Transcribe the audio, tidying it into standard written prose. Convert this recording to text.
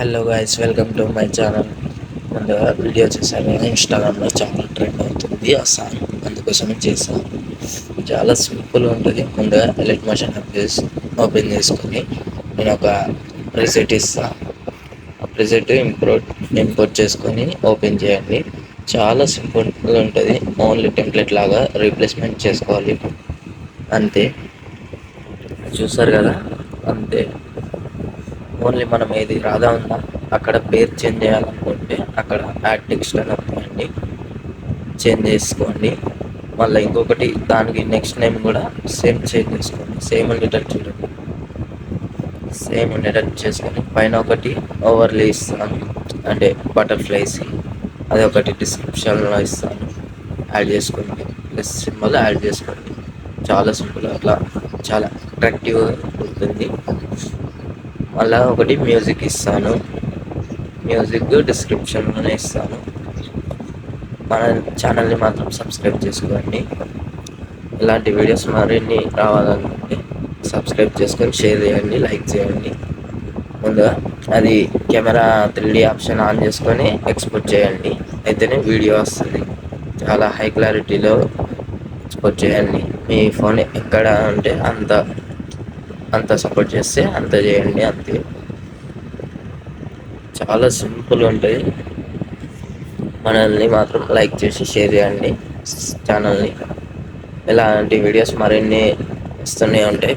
Hello guys, welcome to my channel. ముందుగా video చేశాను, ఇన్స్టాగ్రామ్లో చాలా ట్రెండ్ అవుతుంది ఆ సాంగ్, అందుకోసమే చేశాను. చాలా సింపుల్గా ఉంటుంది. ముందుగా ఎలక్ట్ మోషన్ ఓపెన్ చేసుకొని నేను ఒక ప్రిసెట్ ఇస్తాను. ఆ ప్రిసెట్ ఇంపోర్ట్ చేసుకొని ఓపెన్ చేయండి. చాలా సింపుల్గా ఉంటుంది. ఓన్లీ టెంప్లెట్ లాగా రీప్లేస్మెంట్ చేసుకోవాలి, అంతే. చూస్తారు కదా, అంతే. ఓన్లీ మనం ఏది రాధా ఉందా అక్కడ పేరు చేంజ్ చేయాలనుకుంటే అక్కడ యాడ్ టెక్స్ట్ అని వస్తుందండి, చేంజ్ చేసుకోండి. మళ్ళీ ఇంకొకటి దానికి నెక్స్ట్ నేమ్ కూడా సేమ్ చేంజ్ చేసుకోండి. సేమ్ ఉండేటట్టు చూడండి, సేమ్ ఉండేటట్టు చేసుకొని పైన ఒకటి ఓవర్లే ఇస్తాను, అంటే బటర్ఫ్లైస్. అది ఒకటి డిస్క్రిప్షన్లో ఇస్తాను, యాడ్ చేసుకోండి. ప్లస్ సింబల్ యాడ్ చేసుకోండి. చాలా సింపుల్, అట్లా చాలా అట్రాక్టివ్గా ఉంటుంది. మళ్ళీ ఒకటి మ్యూజిక్ ఇస్తాను, మ్యూజిక్ డిస్క్రిప్షన్లోనే ఇస్తాను. మన ఛానల్ని మాత్రం సబ్స్క్రైబ్ చేసుకోండి. ఇలాంటి వీడియోస్ మరిన్ని రావాలనుకుంటే సబ్స్క్రైబ్ చేసుకొని షేర్ చేయండి, లైక్ చేయండి. ముందుగా అది కెమెరా 3D ఆప్షన్ ఆన్ చేసుకొని ఎక్స్పోర్ట్ చేయండి, అయితేనే వీడియో వస్తుంది. చాలా హై క్లారిటీలో ఎక్స్పోర్ట్ చేయండి. మీ ఫోన్ ఎక్కడ ఉంటే అంత సపోర్ట్ చేస్తే అంత చేయండి, అంతే. చాలా సింపుల్ ఉంటుంది. మనల్ని మాత్రం లైక్ చేసి షేర్ చేయండి ఛానల్ని. ఇలాంటి వీడియోస్ మరిన్ని వస్తూనే ఉంటాయి.